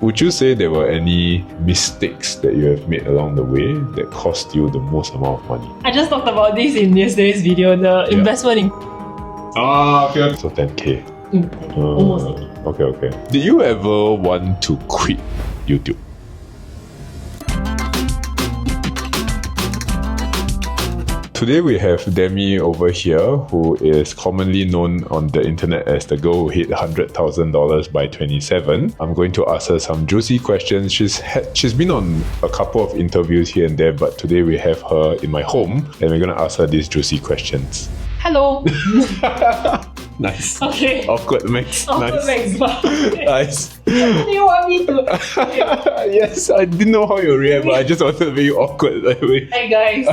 Would you say there were any mistakes that you have made along the way that cost you the most amount of money? I just talked about this in yesterday's video, the investment in... okay. So 10k. Almost 10k. Okay. Did you ever want to quit YouTube? Today we have Demi over here, who is commonly known on the internet as the girl who hit $100,000 by 27. I'm going to ask her some juicy questions. She's been on a couple of interviews here and there, but today we have her in my home and we're going to ask her these juicy questions. Hello. Nice. Okay. Awkward mix. Awkward mix. Nice. Do you want me to? Yes, I didn't know how you react, but I just wanted to be awkward that way. Hi guys.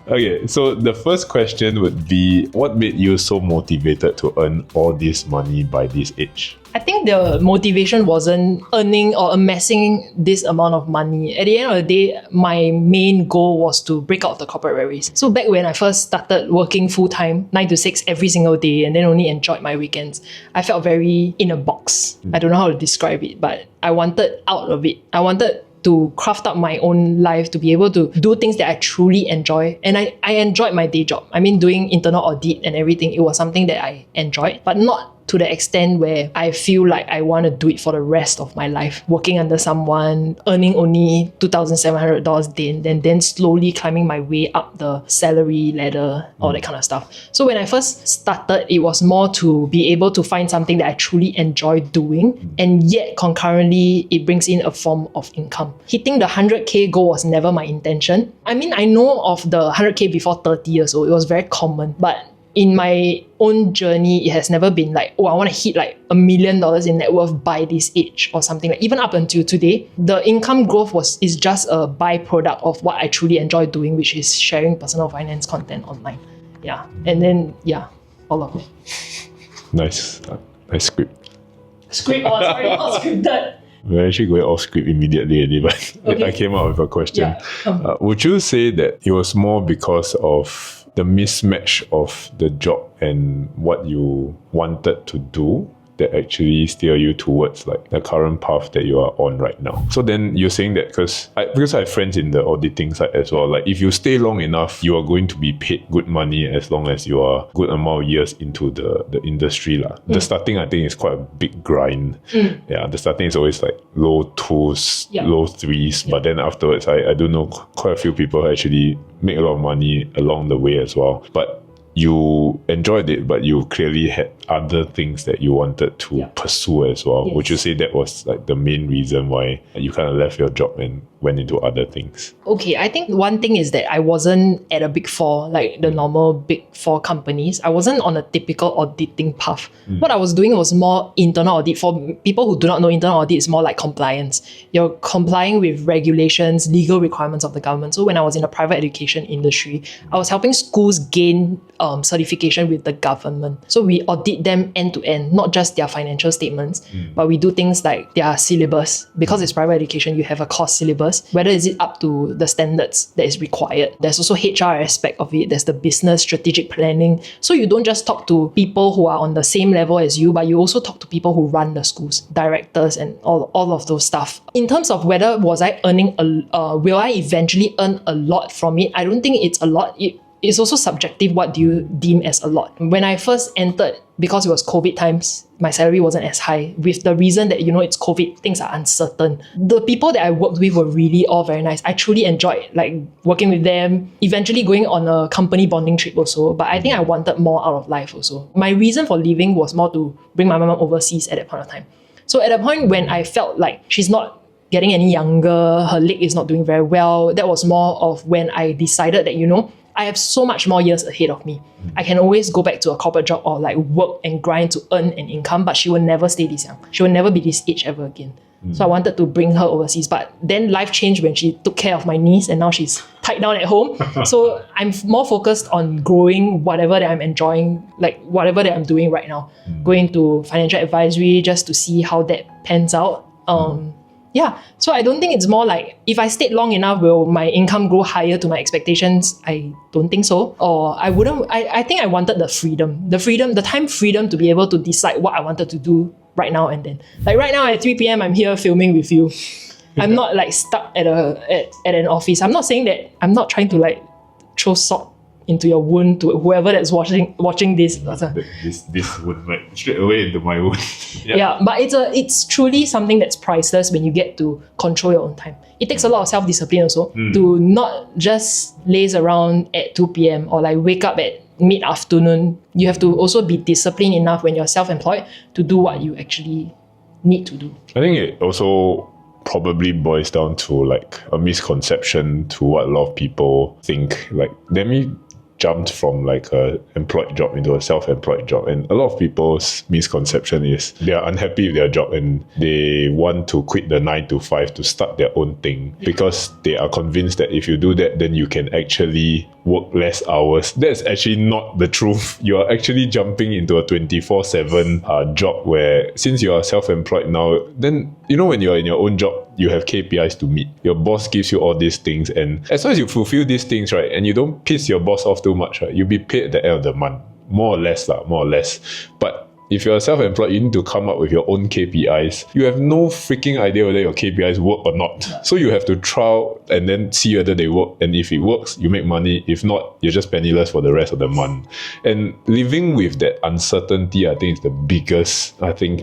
Okay, so the first question would be, what made you so motivated to earn all this money by this age? I think the motivation wasn't earning or amassing this amount of money. At the end of the day, my main goal was to break out of the corporate rat race. So back when I first started working full-time, 9 to 6 every single day, and then only enjoyed my weekends, I felt very in a box. I don't know how to describe it, but I wanted out of it. I wanted to craft up my own life, to be able to do things that I truly enjoy. And I enjoyed my day job. I mean, doing internal audit and everything, it was something that I enjoyed, but not to the extent where I feel like I want to do it for the rest of my life. Working under someone, earning only $2,700 a day, and then slowly climbing my way up the salary ladder, all that kind of stuff. So when I first started, it was more to be able to find something that I truly enjoy doing, and yet concurrently, it brings in a form of income. Hitting the 100k goal was never my intention. I mean, I know of the 100k before 30 years old. It was very common, but in my own journey, it has never been like, oh, I want to hit like $1 million in net worth by this age or something. Like, even up until today, the income growth is just a byproduct of what I truly enjoy doing, which is sharing personal finance content online. Yeah. And then, yeah, all of it. Nice. Nice script. Script? Oh, sorry, not scripted. We're actually going off script immediately, but okay. I came up with a question. Yeah. Would you say that it was more because of the mismatch of the job and what you wanted to do that actually steer you towards like the current path that you are on right now? So then you're saying that because I have friends in the auditing side as well, like if you stay long enough, you are going to be paid good money as long as you are good amount of years into the industry lah. The starting, I think, is quite a big grind. Yeah, the starting is always like low 2s, low 3s, but then afterwards I do know quite a few people who actually make a lot of money along the way as well. But you enjoyed it, but you clearly had other things that you wanted to pursue as well. Yes. Would you say that was like the main reason why you kind of left your job and went into other things? Okay, I think one thing is that I wasn't at a big four, like the normal big four companies. I wasn't on a typical auditing path. What I was doing was more internal audit. For people who do not know, internal audit is more like compliance. You're complying with regulations, legal requirements of the government. So when I was in the private education industry, I was helping schools gain certification with the government. So we audit them end to end, not just their financial statements, but we do things like their syllabus. Because it's private education, you have a course syllabus. Whether is it up to the standards that is required. There's also HR aspect of it. There's the business strategic planning. So you don't just talk to people who are on the same level as you, but you also talk to people who run the schools, directors and all of those stuff. In terms of whether was I earning, will I eventually earn a lot from it? I don't think it's a lot. It's also subjective. What do you deem as a lot? When I first entered, because it was COVID times, my salary wasn't as high, with the reason that, it's COVID, things are uncertain. The people that I worked with were really all very nice. I truly enjoyed like working with them, eventually going on a company bonding trip also. But I think I wanted more out of life also. My reason for leaving was more to bring my mom overseas at that point of time. So at a point when I felt like she's not getting any younger, her leg is not doing very well, that was more of when I decided that, I have so much more years ahead of me. I can always go back to a corporate job or like work and grind to earn an income, but she will never stay this young. She will never be this age ever again. So I wanted to bring her overseas, but then life changed when she took care of my niece and now she's tied down at home. So I'm more focused on growing whatever that I'm enjoying, like whatever that I'm doing right now. Going to financial advisory just to see how that pans out. Yeah, so I don't think it's more like, if I stayed long enough, will my income grow higher to my expectations? I don't think so. Or I think I wanted the time freedom to be able to decide what I wanted to do right now and then. Like right now at 3 p.m. I'm here filming with you. I'm not like stuck at an office. I'm not saying that. I'm not trying to like throw salt into your wound to whoever that's watching this. This wound right straight away into my wound. Yeah, but it's truly something that's priceless when you get to control your own time. It takes a lot of self-discipline also to not just laze around at 2 p.m. or like wake up at mid-afternoon. You have to also be disciplined enough when you're self-employed to do what you actually need to do. I think it also probably boils down to like a misconception to what a lot of people think. Like Demi jumped from like a employed job into a self-employed job, and a lot of people's misconception is they are unhappy with their job and they want to quit the 9 to 5 to start their own thing because they are convinced that if you do that then you can actually work less hours. That's actually not the truth. You are actually jumping into a 24/7 job where, since you are self-employed now, then you know when you're in your own job you have KPIs to meet. Your boss gives you all these things, and as long as you fulfill these things, right, and you don't piss your boss off too much, right, you'll be paid at the end of the month. More or less. But if you're self-employed, you need to come up with your own KPIs. You have no freaking idea whether your KPIs work or not. So you have to trial and then see whether they work. And if it works, you make money. If not, you're just penniless for the rest of the month. And living with that uncertainty, I think, is the biggest,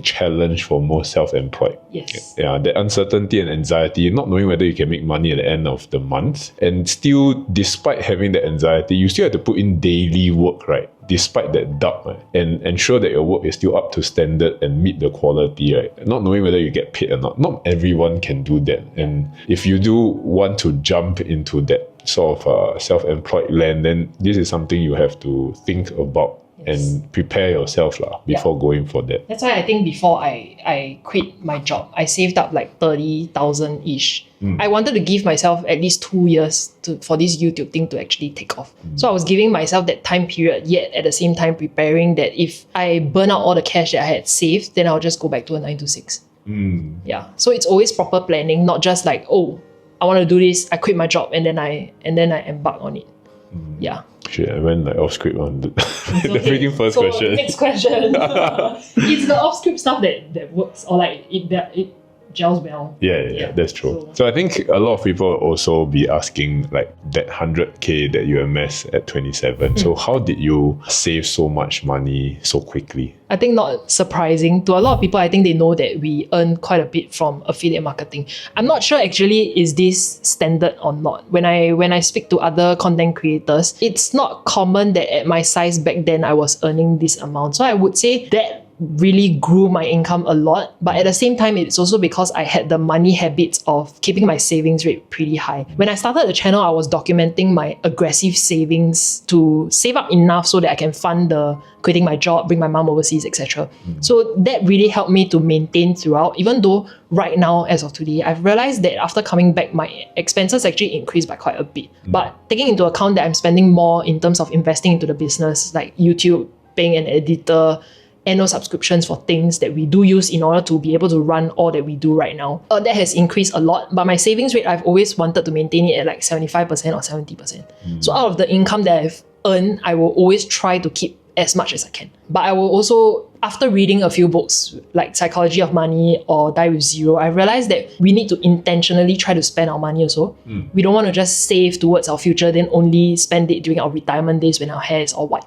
challenge for most self-employed. Yes. Yeah, that uncertainty and anxiety, not knowing whether you can make money at the end of the month. And still, despite having that anxiety, you still have to put in daily work, right? Despite that doubt, right? And ensure that your work is still up to standard and meet the quality, right? Not knowing whether you get paid or not. Not everyone can do that. And if you do want to jump into that sort of self-employed land, then this is something you have to think about and prepare yourself before going for that. That's why I think before I quit my job, I saved up like 30,000-ish. I wanted to give myself at least 2 years for this YouTube thing to actually take off. So I was giving myself that time period, yet at the same time preparing that if I burn out all the cash that I had saved, then I'll just go back to a 9 to 6. Yeah. So it's always proper planning, not just like, oh, I want to do this, I quit my job and then I embark on it. Yeah. Shit, I went like off script on the freaking first so question. Next question. It's the off script stuff that works, or like it gels well. Yeah, that's true. So I think a lot of people will also be asking like that 100k that you amassed at 27. So how did you save so much money so quickly? I think not surprising to a lot of people. I think they know that we earn quite a bit from affiliate marketing. I'm not sure actually is this standard or not. When I speak to other content creators, it's not common that at my size back then I was earning this amount. So I would say that really grew my income a lot, but at the same time it's also because I had the money habits of keeping my savings rate pretty high. When I started the channel, I was documenting my aggressive savings to save up enough so that I can fund the quitting my job, bring my mom overseas, etc. So that really helped me to maintain throughout, even though right now, as of today, I've realized that after coming back, my expenses actually increased by quite a bit. But taking into account that I'm spending more in terms of investing into the business, like YouTube, paying an editor, annual subscriptions for things that we do use in order to be able to run all that we do right now. That has increased a lot, but my savings rate, I've always wanted to maintain it at like 75% or 70%. So out of the income that I've earned, I will always try to keep as much as I can. But I will also, after reading a few books like Psychology of Money or Die with Zero, I realized that we need to intentionally try to spend our money also. We don't want to just save towards our future, then only spend it during our retirement days when our hair is all white.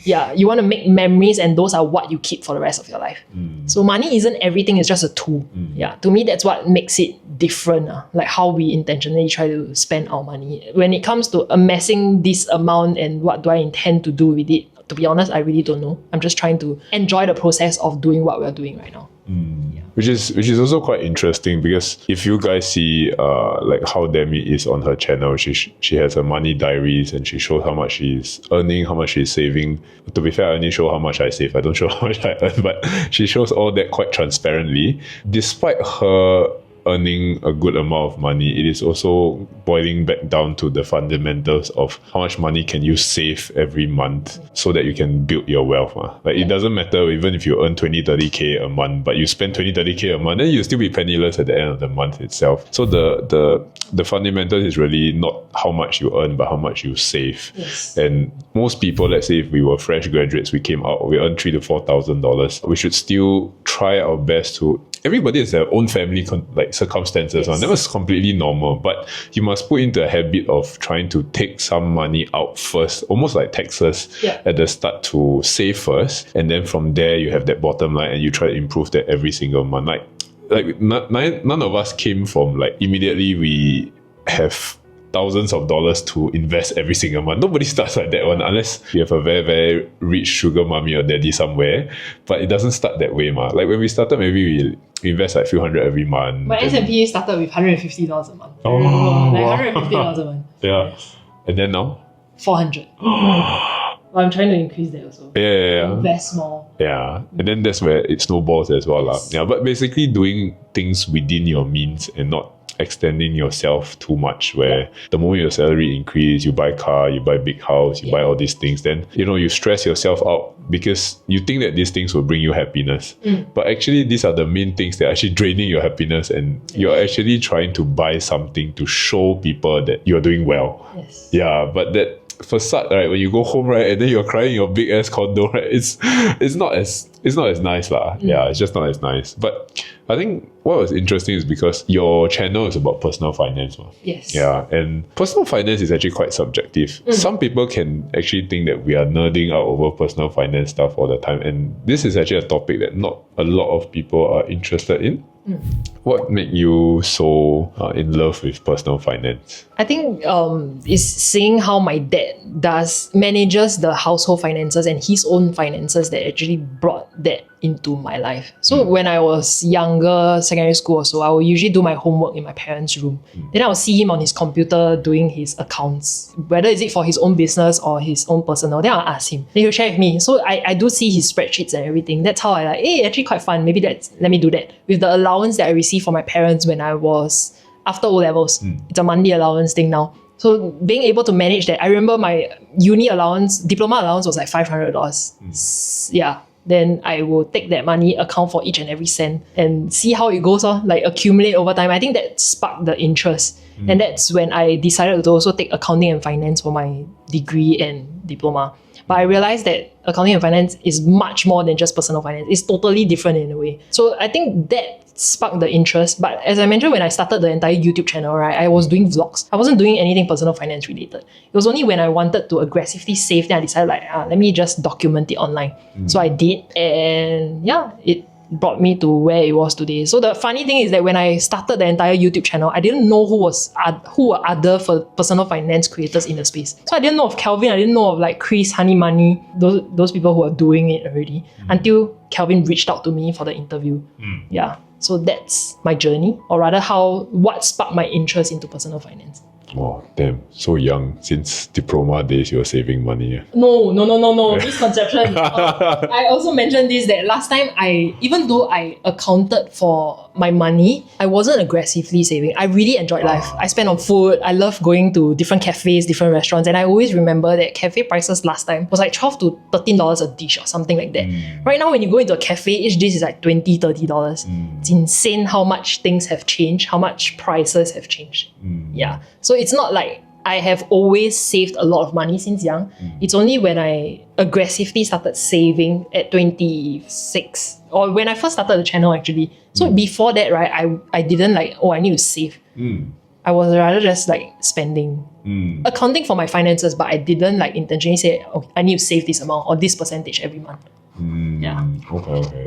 Yeah, you want to make memories, and those are what you keep for the rest of your life. So money isn't everything, it's just a tool. Yeah, to me that's what makes it different, like how we intentionally try to spend our money. When it comes to amassing this amount and what do I intend to do with it, to be honest, I really don't know. I'm just trying to enjoy the process of doing what we're doing right now. Which is also quite interesting, because if you guys see like how Demi is on her channel, she has her money diaries and she shows how much she's earning, how much she's saving. To be fair, I only show how much I save. I don't show how much I earn, but she shows all that quite transparently. Despite her earning a good amount of money, it is also boiling back down to the fundamentals of how much money can you save every month so that you can build your wealth. Like it doesn't matter even if you earn 20, 30k a month, but you spend 20, 30k a month, then you'll still be penniless at the end of the month itself. So the fundamental is really not how much you earn, but how much you save. Yes. And most people, let's say if we were fresh graduates, we came out, we earn $3,000 to $4,000. We should still try our best to. Everybody has their own family circumstances. Yes. That was completely normal, but you must put into a habit of trying to take some money out first, almost like taxes at the start, to save first, and then from there you have that bottom line and you try to improve that every single month. None of us came from immediately we have thousands of dollars to invest every single month. Nobody starts like that one unless you have a very, very rich sugar mommy or daddy somewhere. But it doesn't start that way, ma. Like when we started, maybe we invest like a few hundred every month. My S&P started with $150 a month. Oh, like $150 a month. Yeah. And then now? 400. Well, I'm trying to increase that also. Yeah. Invest more. Yeah. And then that's where it snowballs as well. Yes. Yeah. But basically doing things within your means and not extending yourself too much, where the moment your salary increase, you buy car, you buy big house, you buy all these things, then you stress yourself out because you think that these things will bring you happiness. But actually these are the main things that are actually draining your happiness, and you're actually trying to buy something to show people that you're doing well. Yes. Yeah, but that facade, right, when you go home, right, and then you're crying in your big ass condo, right, it's not as nice lah. Yeah, it's just not as nice. But I think what was interesting is because your channel is about personal finance. Yes. Yeah, and personal finance is actually quite subjective. Some people can actually think that we are nerding out over personal finance stuff all the time, and this is actually a topic that not a lot of people are interested in. What made you so in love with personal finance? I think is seeing how my dad manages the household finances and his own finances that actually brought that into my life. So when I was younger, secondary school or so, I would usually do my homework in my parents' room. Then I would see him on his computer doing his accounts, whether is it for his own business or his own personal. Then I'll ask him. Then he'll share with me. So I do see his spreadsheets and everything. That's how I like, hey, actually quite fun. Maybe let me do that. With the allowance that I received from my parents when I was after O-levels. It's a monthly allowance thing now. So being able to manage that, I remember my uni allowance, diploma allowance was like $500. Yeah. Then I will take that money, account for each and every cent, and see how it goes on, like accumulate over time. I think that sparked the interest. And that's when I decided to also take accounting and finance for my degree and diploma. But I realized that accounting and finance is much more than just personal finance. It's totally different in a way. So I think that sparked the interest. But as I mentioned, when I started the entire YouTube channel, right, I was doing vlogs. I wasn't doing anything personal finance related. It was only when I wanted to aggressively save, then I decided let me just document it online. So I did, and yeah, it brought me to where it was today. So the funny thing is that when I started the entire YouTube channel, I didn't know who were other for personal finance creators in the space. So I didn't know of Kelvin, I didn't know of like Chris, Honey Money, those people who are doing it already, until Kelvin reached out to me for the interview. Yeah. So that's my journey, or rather what sparked my interest into personal finance. Oh, damn. So young. Since diploma days, you're saving money. No. Misconception. I also mentioned this, that last time even though I accounted for my money, I wasn't aggressively saving. I really enjoyed life. I spent on food. I love going to different cafes, different restaurants. And I always remember that cafe prices last time was like $12 to $13 a dish or something like that. Right now, when you go into a cafe, each dish is like $20, $30. It's insane how much things have changed, how much prices have changed. Yeah. So it's not like I have always saved a lot of money since young. It's only when I aggressively started saving at 26, or when I first started the channel actually. So before that, right, I didn't I need to save. I was rather just like spending, accounting for my finances, but I didn't like intentionally say, I need to save this amount or this percentage every month. Yeah. Okay.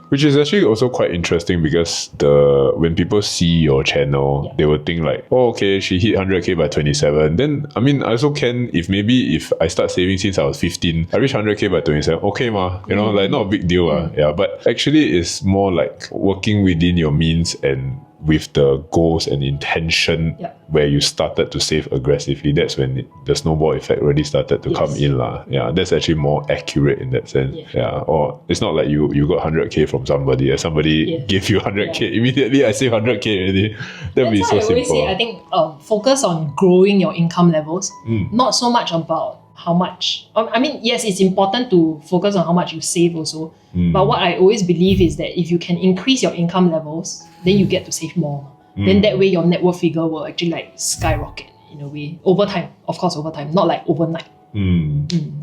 Which is actually also quite interesting because when people see your channel, they will think like, oh, okay, she hit 100k by 27. Then, I mean, I also can, if I start saving since I was 15, I reach 100k by 27, okay ma, like not a big deal. Yeah, but actually it's more like working within your means and with the goals and intention where you started to save aggressively, that's when the snowball effect really started to come in. Yeah, that's actually more accurate in that sense. Yeah. Or it's not like you got 100k from somebody and somebody gave you 100k. Immediately I save 100k already. That'd be so simple. I always say, I think focus on growing your income levels, not so much about how much. I mean, yes, it's important to focus on how much you save also. But what I always believe is that if you can increase your income levels, then you get to save more. Then that way your net worth figure will actually like skyrocket in a way. Over time, of course, over time, not like overnight.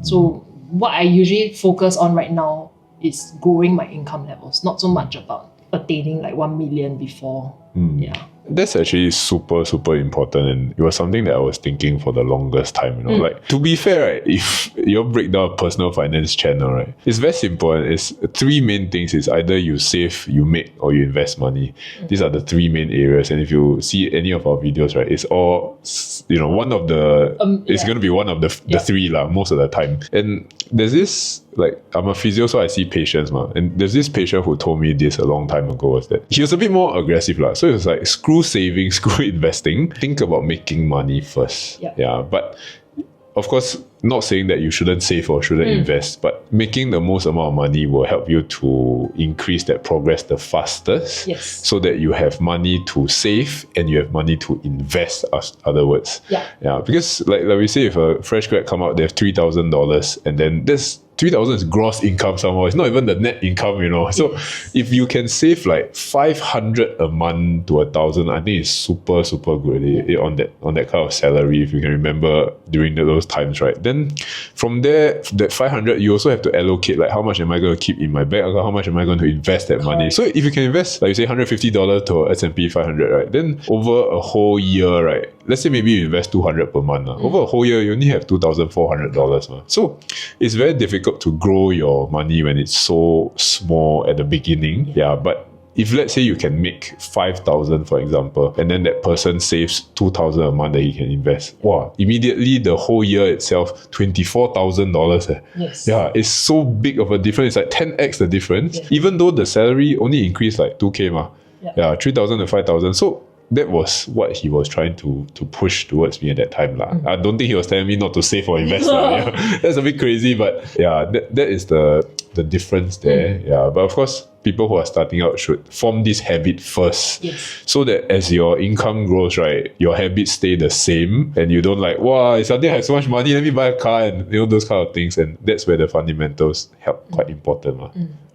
So what I usually focus on right now is growing my income levels, not so much about attaining like 1 million before. Yeah. That's actually super, super important, and it was something that I was thinking for the longest time, you know. Like, to be fair, right, if you break down a personal finance channel, right, it's very simple. It's three main things. It's either you save, you make, or you invest money. These are the three main areas, and if you see any of our videos, right, it's all, you know, one of the it's going to be one of the three most of the time. And there's this, like, I'm a physio, so I see patients, and there's this patient who told me this a long time ago, was that he was a bit more aggressive, so it was like, screw saving, screw investing, think about making money first. But of course, not saying that you shouldn't save or shouldn't invest, but making the most amount of money will help you to increase that progress the fastest, so that you have money to save and you have money to invest, other words. Because like we say, if a fresh grad come out, they have $3,000, and then this 3,000 is gross income somehow. It's not even the net income, you know. So if you can save like 500 a month to 1,000, I think it's super, super good on that kind of salary, if you can remember during those times, right? Then from there, that 500, you also have to allocate, like, how much am I going to keep in my bank account? How much am I going to invest that money? So if you can invest, like you say, $150 to S&P 500, right? Then over a whole year, right? Let's say maybe you invest 200 per month. Over a whole year, you only have $2,400. So it's very difficult to grow your money when it's so small at the beginning. But if let's say you can make 5,000, for example, and then that person saves 2,000 a month that he can invest, immediately the whole year itself, $24,000. It's so big of a difference. It's like 10x the difference, even though the salary only increased like 2k 3,000 to 5,000. So that was what he was trying to push towards me at that time. I don't think he was telling me not to save or invest. That's a bit crazy, but that is the difference there. But of course, people who are starting out should form this habit first, so that as your income grows, right, your habits stay the same, and you don't like, suddenly I have so much money, let me buy a car, and those kind of things. And that's where the fundamentals help quite important,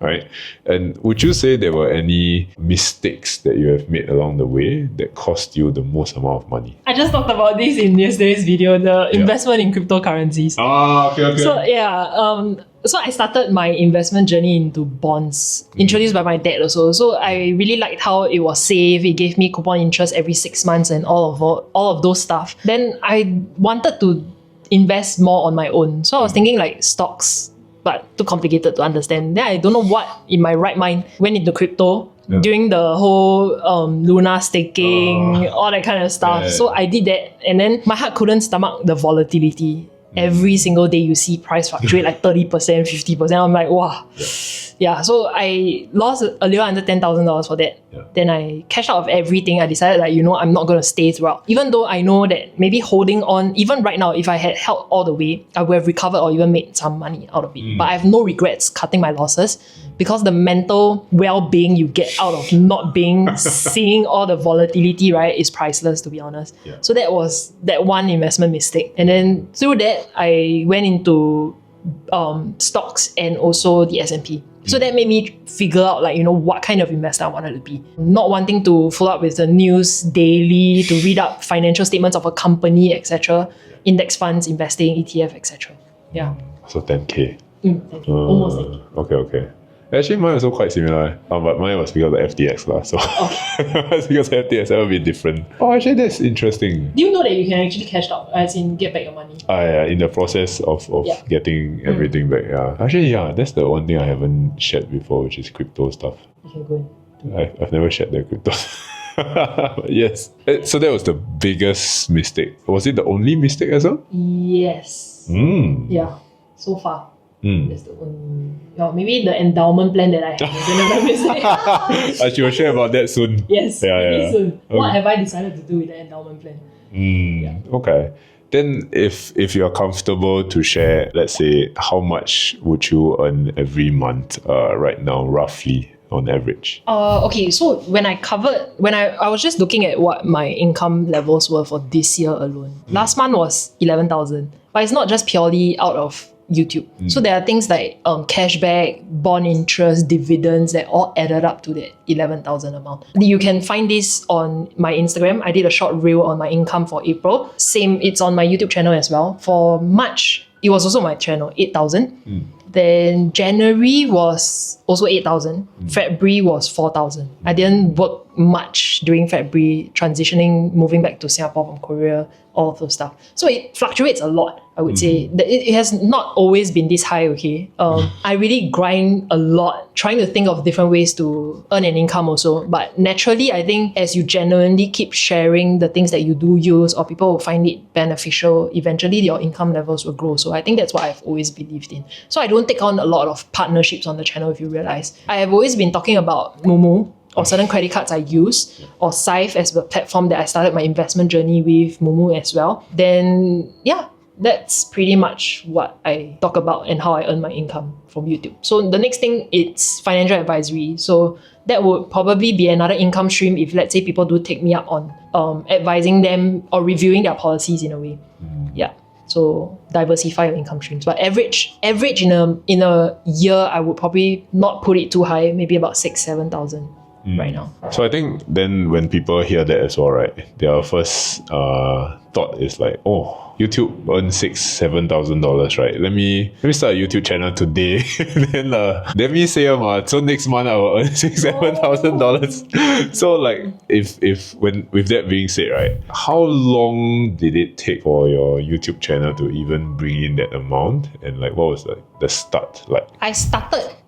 right? And would you say there were any mistakes that you have made along the way that cost you the most amount of money? I just talked about this in yesterday's video, the investment in cryptocurrencies. So so I started my investment journey into bonds, introduced by my dad also. So I really liked how it was safe. It gave me coupon interest every 6 months and all of those stuff. Then I wanted to invest more on my own. So I was thinking like stocks, but too complicated to understand. Then I don't know what in my right mind went into crypto during the whole Luna staking, all that kind of stuff. So I did that, and then my heart couldn't stomach the volatility. Every single day you see price fluctuate like 30%, 50%. I'm like, wow. So I lost a little under $10,000 for that. Then I cashed out of everything. I decided I'm not going to stay throughout. Even though I know that maybe holding on, even right now, if I had held all the way, I would have recovered or even made some money out of it. But I have no regrets cutting my losses, because the mental well-being you get out of not seeing all the volatility, right, is priceless, to be honest. So that was that one investment mistake. And then through that, I went into stocks and also the S&P. So that made me figure out what kind of investor I wanted to be. Not wanting to follow up with the news daily, to read up financial statements of a company, etc. Index funds, investing, ETF, etc. So 10k. Almost 10k. Okay. Actually, mine was also quite similar, but mine was because of FTX so it's because FTX that would be different. Actually, that's interesting. Do you know that you can actually cash out, as in get back your money? In the process of getting everything back. Actually, that's the one thing I haven't shared before, which is crypto stuff. You can go in. I've never shared the crypto. Yes. So that was the biggest mistake. Was it the only mistake as well? Yes. So far. That's the only... maybe the endowment plan that I have. She will share about that soon. Yes, maybe soon. Okay. What have I decided to do with the endowment plan? Okay. Then if you're comfortable to share, let's say, how much would you earn every month right now, roughly, on average? Okay, so when I was just looking at what my income levels were for this year alone. Last month was 11,000, but it's not just purely out of YouTube. So there are things like cashback, bond interest, dividends that all added up to that 11,000 amount. You can find this on my Instagram. I did a short reel on my income for April. Same, it's on my YouTube channel as well. For March, it was also my channel, 8,000. Then January was also 8,000. February was 4,000. I didn't work much during February, transitioning, moving back to Singapore from Korea, all of those stuff. So it fluctuates a lot, I would say. It has not always been this high, okay? I really grind a lot, trying to think of different ways to earn an income also. But naturally, I think as you genuinely keep sharing the things that you do use, or people will find it beneficial, eventually your income levels will grow. So I think that's what I've always believed in. So I don't take on a lot of partnerships on the channel, if you realize. I have always been talking about Moomoo, or certain credit cards I use, or Syfe as the platform that I started my investment journey with, Moomoo as well. Then that's pretty much what I talk about and how I earn my income from YouTube. So the next thing, it's financial advisory. So that would probably be another income stream if, let's say, people do take me up on advising them or reviewing their policies in a way. Yeah. So diversify your income streams. But average in a year, I would probably not put it too high, maybe about 6,000-7,000 right now. So I think then when people hear that as well, right, their first thought is like, oh, YouTube earns $6,000-7,000, right? Let me start a YouTube channel today. Then Demi say, so next month I will earn $6,000-7,000. So like, if when with that being said, right, how long did it take for your YouTube channel to even bring in that amount? And like, what was the start like?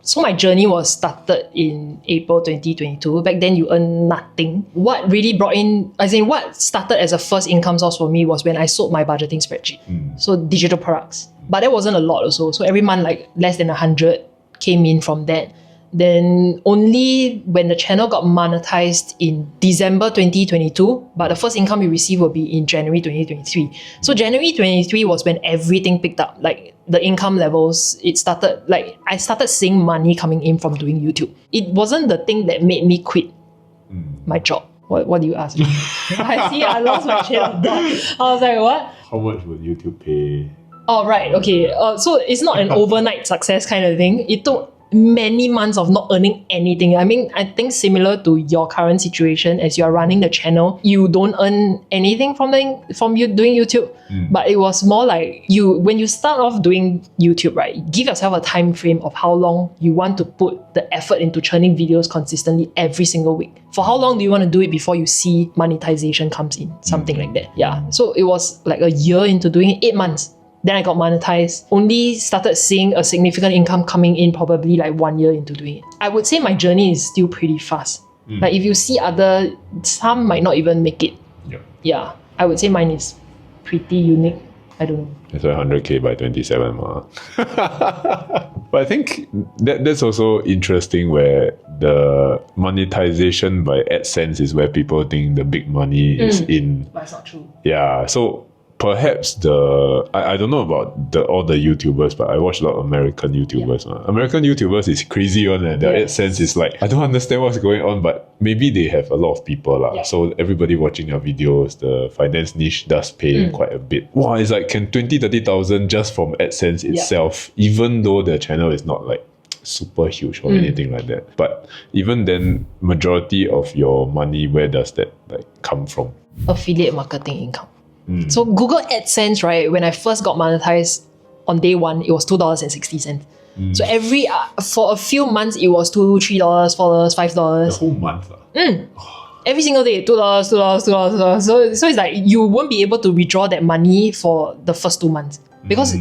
So my journey was started in April 2022. Back then, you earn nothing. What really brought in, what started as a first income source for me was when I sold my budgeting spreadsheet. So digital products. But that wasn't a lot also. So every month, like less than 100 came in from that. Then only when the channel got monetized in December 2022, but the first income we received will be in January 2023. So January 2023 was when everything picked up. Like the income levels, I started seeing money coming in from doing YouTube. It wasn't the thing that made me quit my job. What do you ask me? I lost my train of thought. I was like, what? How much would YouTube pay? Oh, right. Okay. So it's not an overnight success kind of thing. It took many months of not earning anything. I think similar to your current situation, as you're running the channel, you don't earn anything from you doing YouTube. But it was more like when you start off doing YouTube, right, give yourself a time frame of how long you want to put the effort into churning videos consistently every single week. For how long do you want to do it before you see monetization comes in? Something like that. Yeah. So it was like a year into doing it, 8 months. Then I got monetized. Only started seeing a significant income coming in probably like 1 year into doing it. I would say my journey is still pretty fast. Like if you see some might not even make it. Yeah. I would say mine is pretty unique. I don't know. That's why 100k by 27 But I think that's also interesting, where the monetization by AdSense is where people think the big money is in. But it's not true. Yeah. So perhaps I don't know about all the YouTubers, but I watch a lot of American YouTubers. American YouTubers is crazy one, and their AdSense is like, I don't understand what's going on, but maybe they have a lot of people. So everybody watching their videos, the finance niche does pay quite a bit. Wow, it's like can 20,000-30,000 just from AdSense itself, even though the channel is not like super huge or anything like that. But even then, majority of your money, where does that like come from? Affiliate marketing income. So Google AdSense, right, when I first got monetized on day one, it was $2.60. So for a few months, it was $2, $3, $4, $5. The whole month? Every single day, $2. So it's like you won't be able to withdraw that money for the first 2 months. Because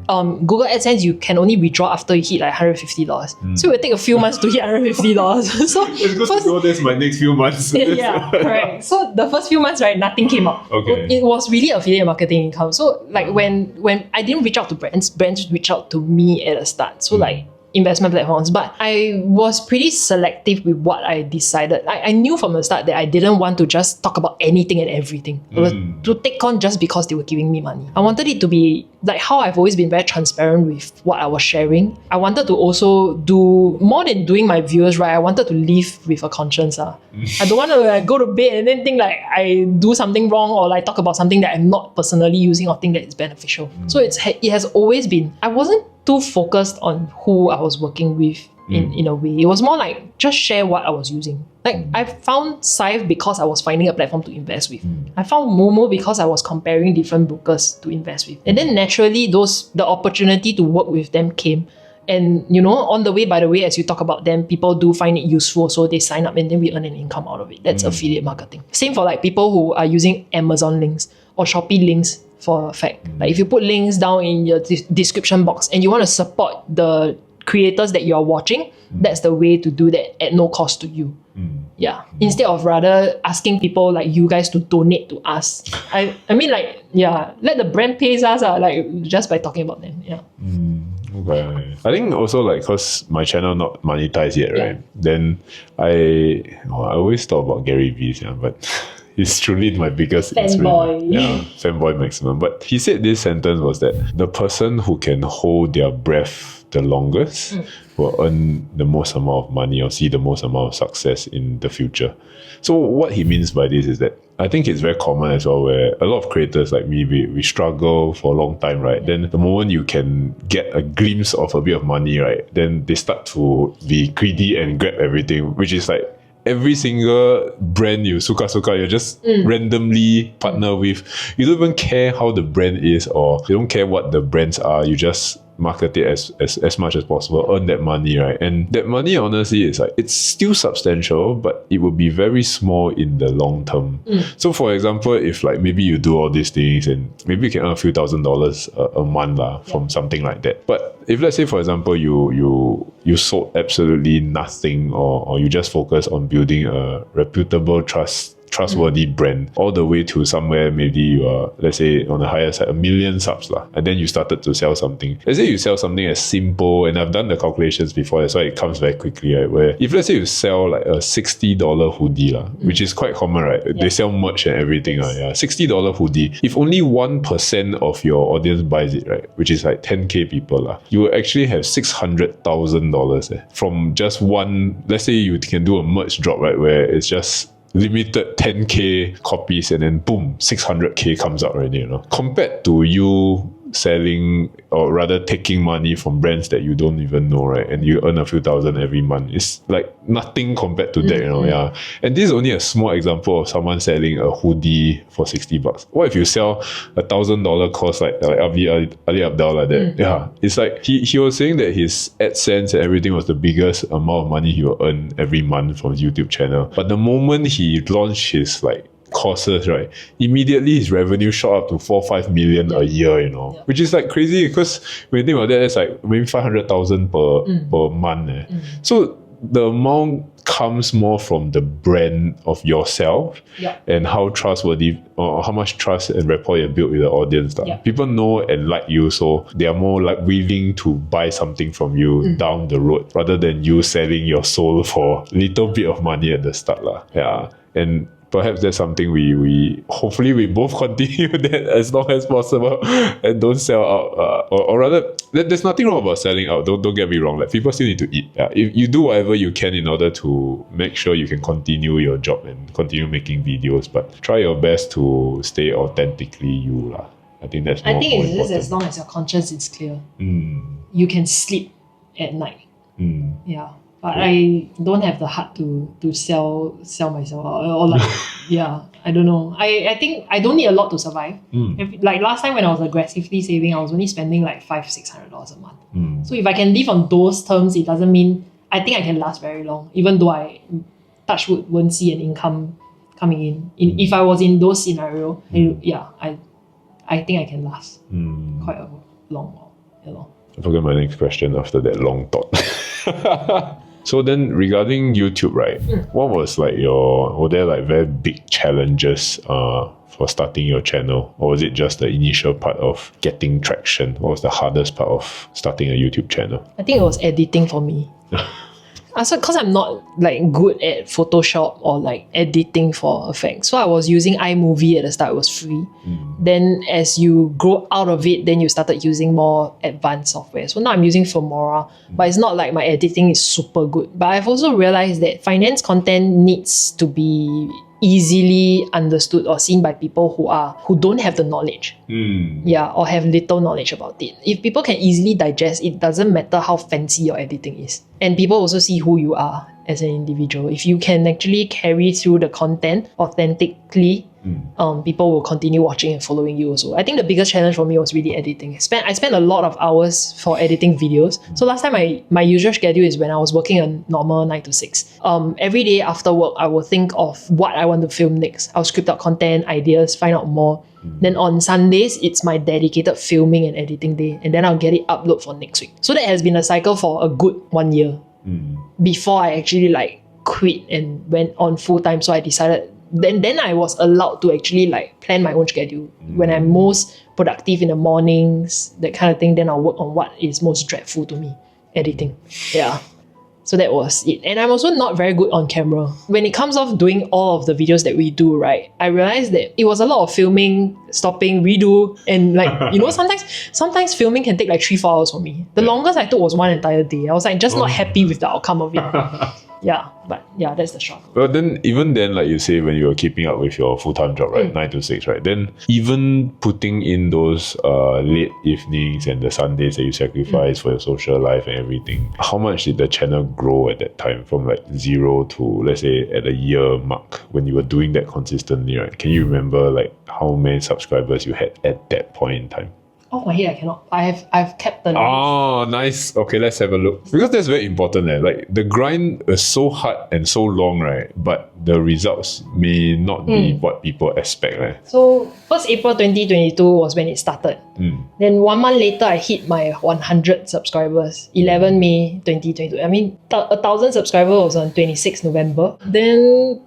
Google AdSense, you can only withdraw after you hit like $150. So it will take a few months to hit $150. So it's good to know that's my next few months. Yeah, correct. So the first few months, right, nothing came up. Okay. It was really affiliate marketing income. So like when I didn't reach out to brands reached out to me at the start. So like investment platforms, but I was pretty selective with what I decided. I knew from the start that I didn't want to just talk about anything and everything. It was to take on just because they were giving me money. I wanted it to be like how I've always been very transparent with what I was sharing. I wanted to also do more than doing my viewers right. I wanted to live with a conscience. I don't want to like, go to bed and then think like I do something wrong or like talk about something that I'm not personally using or think that it's beneficial. So it has always been, I wasn't too focused on who I was working with in a way. It was more like just share what I was using. Like I found Scythe because I was finding a platform to invest with. I found Momo because I was comparing different brokers to invest with. And then naturally the opportunity to work with them came. And on the way, by the way, as you talk about them, people do find it useful, so they sign up and then we earn an income out of it. That's affiliate marketing. Same for like people who are using Amazon links or Shopee links for a fact. Like if you put links down in your description box and you want to support the creators that you're watching, that's the way to do that at no cost to you. Yeah. Instead of rather asking people like you guys to donate to us. I mean like, yeah, let the brand pay us like just by talking about them. Yeah. Okay. I think also like because my channel not monetized yet, right? Then I always thought about Gary Vee, but he's truly my biggest fanboy. Yeah, fanboy maximum. But he said this sentence was that the person who can hold their breath the longest will earn the most amount of money or see the most amount of success in the future. So what he means by this is that I think it's very common as well where a lot of creators like me, we struggle for a long time, right? Then the moment you can get a glimpse of a bit of money, right? Then they start to be greedy and grab everything, which is like every single brand you suka, you just randomly partner with. You don't even care how the brand is or you don't care what the brands are. You just market it as much as possible, earn that money, right? And that money, honestly, is like, it's still substantial, but it will be very small in the long term. So for example, if like maybe you do all these things and maybe you can earn a few $1,000s a month from something like that. But if let's say, for example, you sold absolutely nothing or you just focus on building a reputable trustworthy brand all the way to somewhere maybe you are, let's say on the higher side, 1 million subs and then you started to sell something. Let's say you sell something as simple, and I've done the calculations before, that's why it comes very quickly, right? Where if let's say you sell like a $60 hoodie which is quite common, right? They sell merch and everything, $60 hoodie. If only 1% of your audience buys it, right, which is like 10k people, you will actually have $600,000 from just one. Let's say you can do a merch drop, right, where it's just limited 10k copies and then boom, 600k comes out already, compared to you selling or rather taking money from brands that you don't even know, right? And you earn a few thousand every month. It's like nothing compared to that, And this is only a small example of someone selling a hoodie for $60. What if you sell $1,000 course like Ali Abdal like that? It's like he was saying that his AdSense and everything was the biggest amount of money he will earn every month from his YouTube channel. But the moment he launched his like courses, right, immediately his revenue shot up to 4-5 million a year, which is like crazy because when you think about that, it's like maybe 500,000 per month. So the amount comes more from the brand of yourself and how trustworthy or how much trust and rapport you build with the audience. People know and like you, so they are more like willing to buy something from you down the road rather than you selling your soul for a little bit of money at the start. And perhaps that's something we hopefully we both continue that as long as possible and don't sell out. Or rather, there's nothing wrong about selling out. Don't get me wrong. Like people still need to eat. If you do whatever you can in order to make sure you can continue your job and continue making videos, but try your best to stay authentically you. I think that's more important. I think it's just as long as your conscience is clear, you can sleep at night. Yeah. But I don't have the heart to sell myself or like I don't know. I think I don't need a lot to survive. Like last time when I was aggressively saving, I was only spending like $500-600 a month. So if I can live on those terms, it doesn't mean I think I can last very long, even though I touch wood won't see an income coming in. If I was in those scenarios, I think I can last quite a long while. I forgot my next question after that long thought. So then regarding YouTube, right? What was like were there like very big challenges for starting your channel? Or was it just the initial part of getting traction? What was the hardest part of starting a YouTube channel? I think it was editing for me. Also, because I'm not like good at Photoshop or like editing for effects. So I was using iMovie at the start, it was free. Then as you grow out of it, then you started using more advanced software. So now I'm using Filmora, but it's not like my editing is super good. But I've also realized that finance content needs to be easily understood or seen by people who don't have the knowledge. Or have little knowledge about it. If people can easily digest, it doesn't matter how fancy your editing is. And people also see who you are as an individual. If you can actually carry through the content authentically, people will continue watching and following you also. I think the biggest challenge for me was really editing. I spent a lot of hours for editing videos. So last time my usual schedule is when I was working a normal 9 to 6. Every day after work, I will think of what I want to film next. I'll script out content, ideas, find out more. Then on Sundays, it's my dedicated filming and editing day. And then I'll get it upload for next week. So that has been a cycle for a good 1 year before I actually like quit and went on full time. So I decided then I was allowed to actually like plan my own schedule. When I'm most productive in the mornings, that kind of thing, then I'll work on what is most dreadful to me, editing. Yeah. So that was it. And I'm also not very good on camera. When it comes off doing all of the videos that we do, right, I realized that it was a lot of filming, stopping, redo, and like, sometimes filming can take like 3-4 hours for me. The longest I took was one entire day. I was like just not happy with the outcome of it. That's the struggle. Well, then even then, like you say, when you were keeping up with your full-time job, right, 9 to 6, right, then even putting in those late evenings and the Sundays that you sacrifice for your social life and everything, how much did the channel grow at that time from like 0 to, let's say, at a year mark when you were doing that consistently, right? Can you remember like how many subscribers you had at that point in time? Off my head, I cannot. I've kept the numbers. Oh, nice. Okay, let's have a look. Because that's very important. Like the grind is so hard and so long, right? But the results may not be what people expect. Right? So 1st April 2022 was when it started. Then 1 month later, I hit my 100 subscribers. 11 May 2022. I mean, 1,000 subscribers was on 26 November. Then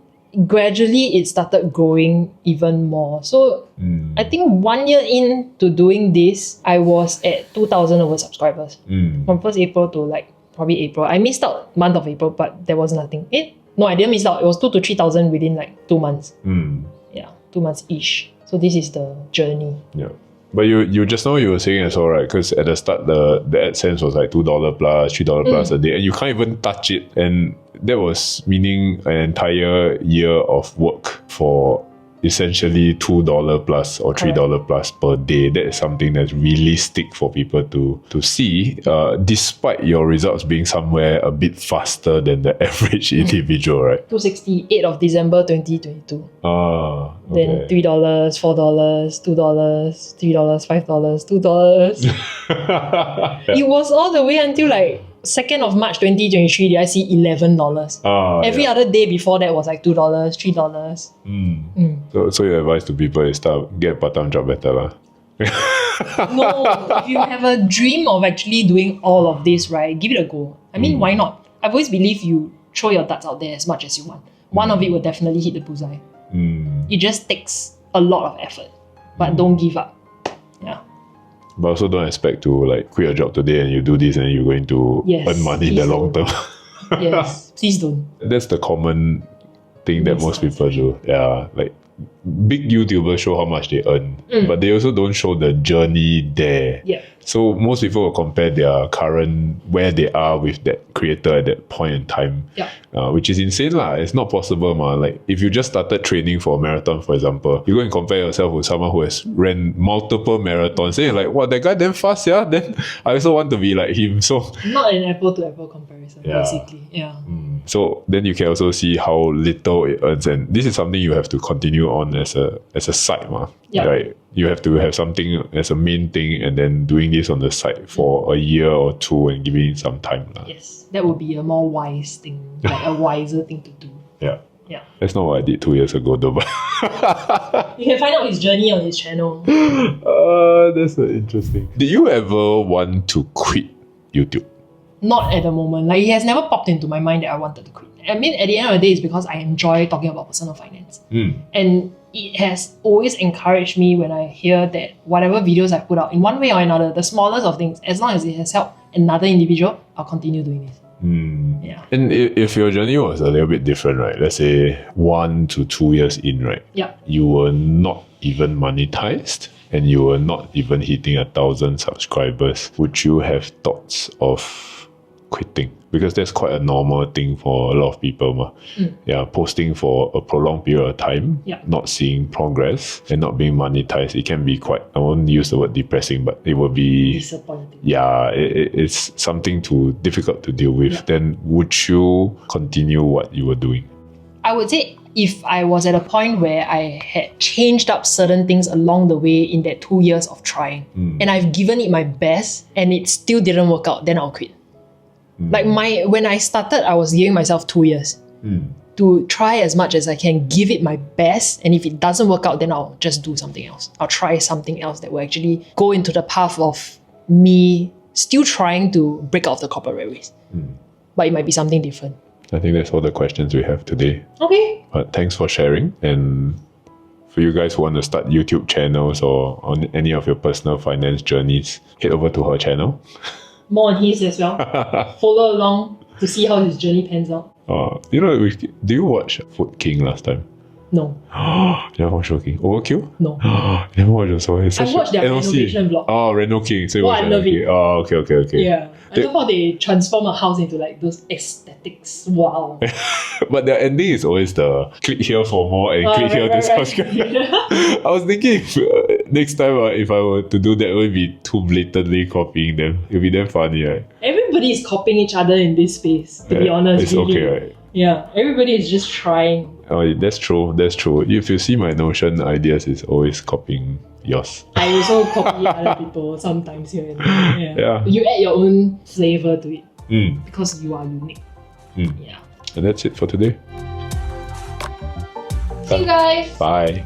gradually it started growing even more. So I think 1 year into doing this, I was at 2,000 over subscribers from 1st April to like probably April. I missed out month of April, but there was nothing. No, I didn't miss out. It was 2,000 to 3,000 within like 2 months. 2 months ish. So this is the journey. Yeah. But you just now you were saying as well, right? Because at the start the AdSense was like $2 plus, $3 plus a day, and you can't even touch it. And that was meaning an entire year of work for essentially $2 plus or $3 plus per day. That is something that's realistic for people to see, despite your results being somewhere a bit faster than the average individual, right? 268 of December 2022. Then $3, $4, $2, $3, $5, $2. It was all the way until like 2nd of March 2023, did I see $11? Every other day before that was like $2, $3. So your advice to people is get a part-time job better lah. No, if you have a dream of actually doing all of this, right, give it a go. I mean, why not? I've always believed you throw your darts out there as much as you want. One of it will definitely hit the bullseye. It just takes a lot of effort, but don't give up. Yeah. But also don't expect to like quit your job today and you do this and you're going to earn money in the long term. Yes, please don't. That's the common thing that most people do. Yeah, like big YouTubers show how much they earn, but they also don't show the journey there. Yeah. So most people will compare their current, where they are with that creator at that point in time, which is insane lah. It's not possible ma. Like if you just started training for a marathon, for example, you go and compare yourself with someone who has ran multiple marathons, saying like, "Wow, that guy damn fast, yeah." Then I also want to be like him. So not an apple to apple comparison, basically. Yeah. So then you can also see how little it earns, and this is something you have to continue on as a side, ma. Right? You have to have something as a main thing, and then doing this on the side for a year or two and giving it some time. Yes, that would be a more wise thing, like a wiser thing to do. Yeah. Yeah. That's not what I did 2 years ago though, but You can find out his journey on his channel. that's interesting. Did you ever want to quit YouTube? Not at the moment. Like, it has never popped into my mind that I wanted to quit. I mean, at the end of the day, it's because I enjoy talking about personal finance. And it has always encouraged me when I hear that whatever videos I put out, in one way or another, the smallest of things, as long as it has helped another individual, I'll continue doing this. Yeah. And if your journey was a little bit different, right? Let's say 1 to 2 years in, right? Yeah. You were not even monetized and you were not even hitting 1,000 subscribers. Would you have thoughts of quitting? Because that's quite a normal thing for a lot of people. Yeah, posting for a prolonged period of time, not seeing progress and not being monetized, it can be quite, I won't use the word depressing, but it will be disappointing. Yeah, it's something too difficult to deal with. Then would you continue what you were doing? I would say if I was at a point where I had changed up certain things along the way in that 2 years of trying, and I've given it my best and it still didn't work out, then I'll quit. Like when I started, I was giving myself 2 years to try as much as I can, give it my best, and if it doesn't work out, then I'll just do something else. I'll try something else that will actually go into the path of me still trying to break out of the corporate rat race. But it might be something different. I think that's all the questions we have today. Okay. But thanks for sharing. And for you guys who want to start YouTube channels or on any of your personal finance journeys, head over to her channel. More on his as well. Follow along to see how his journey pans out. You know, do you watch Food King last time? No. You never watched Food King? Overkill? No. You never watched also. I watched their renovation vlog. Oh, Reno King. So you watched I love it. Oh, okay. Yeah. I love how they transform a house into like those aesthetics. Wow. But the ending is always the click here for more and click here to subscribe. I was thinking next time if I were to do that, it would be too blatantly copying them. It would be damn funny, right? Everybody is copying each other in this space, to be honest. It's really. Okay, right? Yeah, everybody is just trying. Oh, that's true. If you see my Notion ideas, it's always copying yours. I also copy other people sometimes here and there. Yeah. You add your own flavor to it because you are unique. Yeah. And that's it for today. See you guys. Bye.